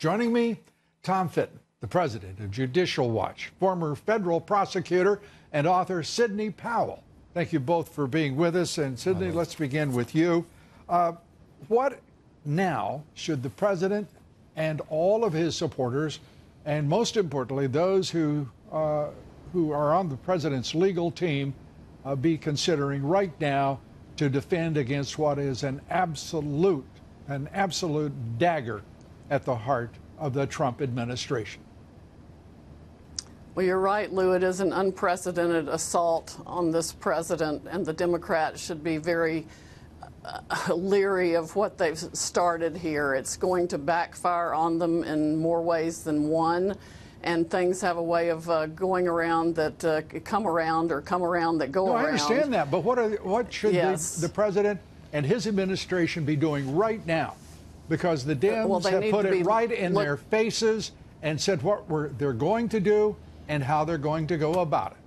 Joining me, Tom Fitton, the president of Judicial Watch, former federal prosecutor, and author Sidney Powell. Thank you both for being with us. And Sidney, let's begin with you. What now should the president and all of his supporters, and most importantly, those who are on the president's legal team, be considering right now to defend against what is an absolute dagger at the heart of the Trump administration? Well, you're right, Lou. It is an unprecedented assault on this president, and the Democrats should be very leery of what they've started here. It's going to backfire on them in more ways than one, and things have a way of going around that come around that go around. I understand that, but what should the president and his administration be doing right now? Because the Dems have put it right in their faces and said what they're going to do and how they're going to go about it.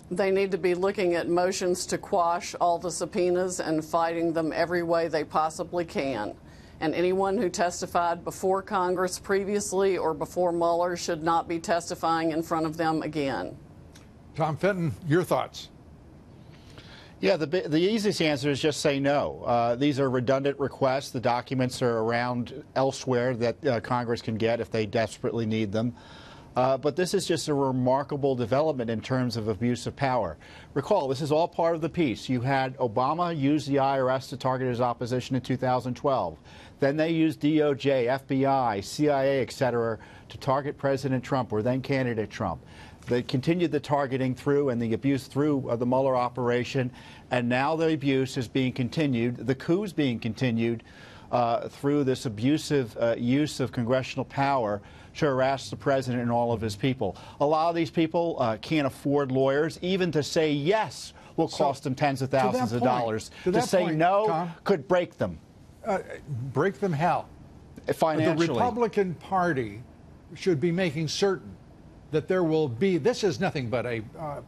They need to be looking at motions to quash all the subpoenas and fighting them every way they possibly can. And anyone who testified before Congress previously or before Mueller should not be testifying in front of them again. Tom Fitton, your thoughts? Yeah, the easiest answer is just say no. These are redundant requests. The documents are around elsewhere that Congress can get if they desperately need them. But this is just a remarkable development in terms of abuse of power. Recall, this is all part of the piece. You had Obama use the IRS to target his opposition in 2012. Then they used DOJ, FBI, CIA, etc. to target President Trump, or then candidate Trump. They continued the targeting through and the abuse through the Mueller operation, and now the abuse is being continued. The coup is being continued through this abusive use of congressional power to harass the president and all of his people. A lot of these people can't afford lawyers. Even to say yes will cost them tens of thousands of dollars. To say no, Tom, could break them. Break them how? Financially. The Republican Party should be making certain that there will be, this is nothing but a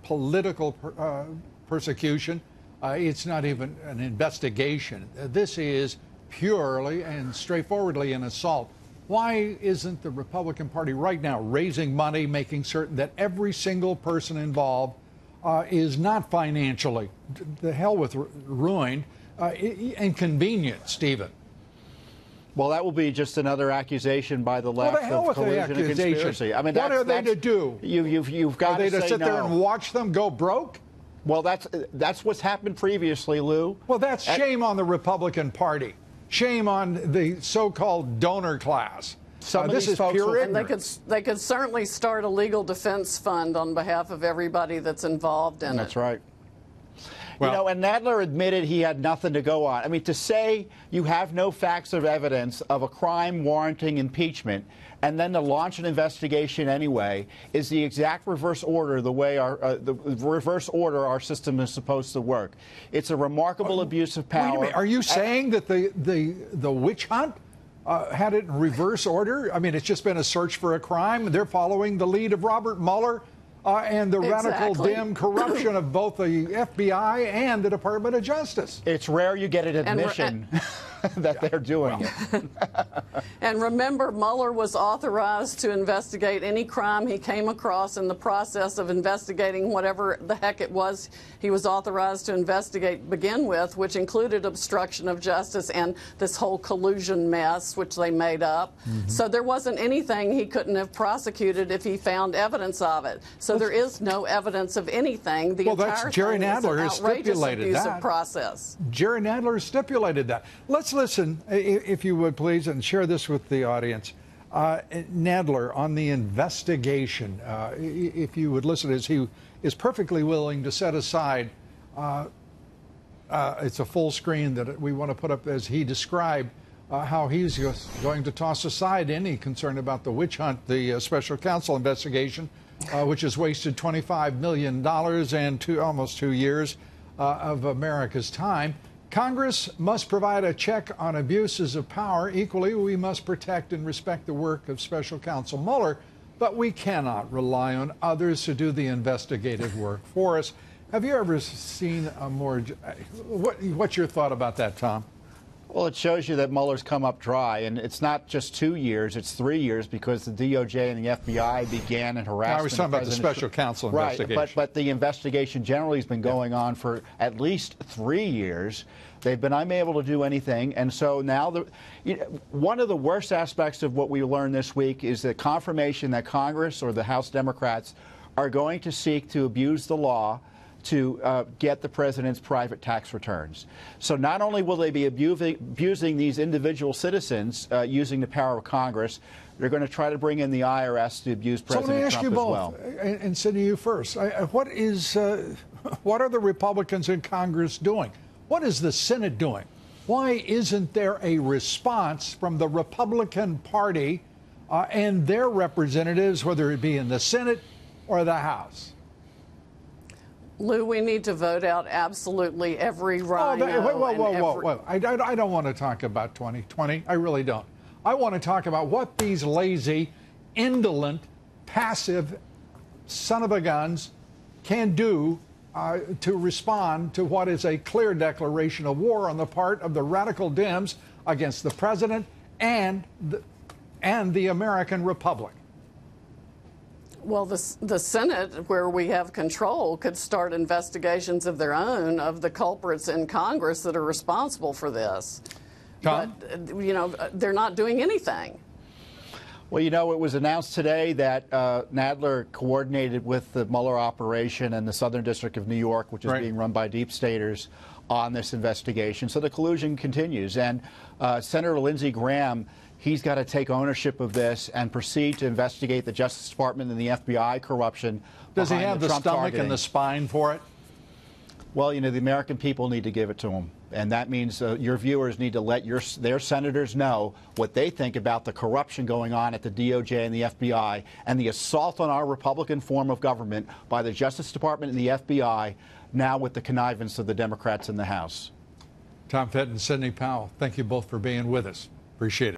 political persecution. It's not even an investigation. This is purely and straightforwardly an assault. Why isn't the Republican Party right now raising money, making certain that every single person involved is not financially, the hell with ruined, inconvenienced, Stephen? Well, that will be just another accusation by the left of collusion and conspiracy. I mean, what are they to do? You've got to say no. Are they to sit there and watch them go broke? Well, that's what's happened previously, Lou. Well, that's shame on the Republican Party. Shame on the so-called donor class. This is pure ignorance. And they could certainly start a legal defense fund on behalf of everybody that's involved in it. That's right. Well, you know, and Nadler admitted he had nothing to go on. I mean, to say you have no facts or evidence of a crime warranting impeachment and then to launch an investigation anyway is the exact reverse order the way our system is supposed to work. It's a remarkable abuse of power. Wait a minute. Are you saying that the witch hunt had it in reverse order? I mean, it's just been a search for a crime. They're following the lead of Robert Mueller. And the radical dim corruption of both the FBI and the Department of Justice. It's rare you get an admission that they're doing it. And remember, Mueller was authorized to investigate any crime he came across in the process of investigating whatever the heck it was he was authorized to investigate to begin with, which included obstruction of justice and this whole collusion mess, which they made up. So there wasn't anything he couldn't have prosecuted if he found evidence of it. So there is no evidence of anything. The entire Jerry thing Nadler is an outrageous abusive process. Jerry Nadler stipulated that. Let's listen, if you would please, and share this with the audience. Nadler, on the investigation, if you would listen, as he is perfectly willing to set aside, it's a full screen that we want to put up as he described how he's just going to toss aside any concern about the witch hunt, the special counsel investigation, which has wasted $25 million and almost 2 years of America's time. Congress must provide a check on abuses of power. Equally, we must protect and respect the work of special counsel Mueller, but we cannot rely on others to do the investigative work for us. Have you ever seen a more... What's your thought about that, Tom? Well, it shows you that Mueller's come up dry, and it's not just 2 years, it's 3 years, because the DOJ and the FBI began and harassed. I was talking about the special counsel investigation. Right, but the investigation generally has been going on for at least 3 years. They've been unable to do anything, and so now one of the worst aspects of what we learned this week is the confirmation that Congress or the House Democrats are going to seek to abuse the law to get the president's private tax returns. So not only will they be abusing these individual citizens using the power of Congress, they're going to try to bring in the IRS to abuse President Trump as well. So let me ask you both, and Sidney, you first. What are the Republicans in Congress doing? What is the Senate doing? Why isn't there a response from the Republican Party and their representatives, whether it be in the Senate or the House? Lou, we need to vote out absolutely every rhino. Whoa. I don't want to talk about 2020. I really don't. I want to talk about what these lazy, indolent, passive son-of-a-guns can do to respond to what is a clear declaration of war on the part of the radical Dems against the president and the American Republic. Well, the Senate, where we have control, could start investigations of their own of the culprits in Congress that are responsible for this. Tom? But, you know, they're not doing anything. Well, you know, it was announced today that Nadler coordinated with the Mueller operation and the Southern District of New York, which is being run by deep staters, on this investigation. So the collusion continues. And Senator Lindsey Graham, he's got to take ownership of this and proceed to investigate the Justice Department and the FBI corruption. Does he have the Trump stomach targeting. and the spine for it? Well, you know, the American people need to give it to him. And that means your viewers need to let their senators know what they think about the corruption going on at the DOJ and the FBI and the assault on our Republican form of government by the Justice Department and the FBI, now with the connivance of the Democrats in the House. Tom Fitton, Sidney Powell, thank you both for being with us. Appreciate it.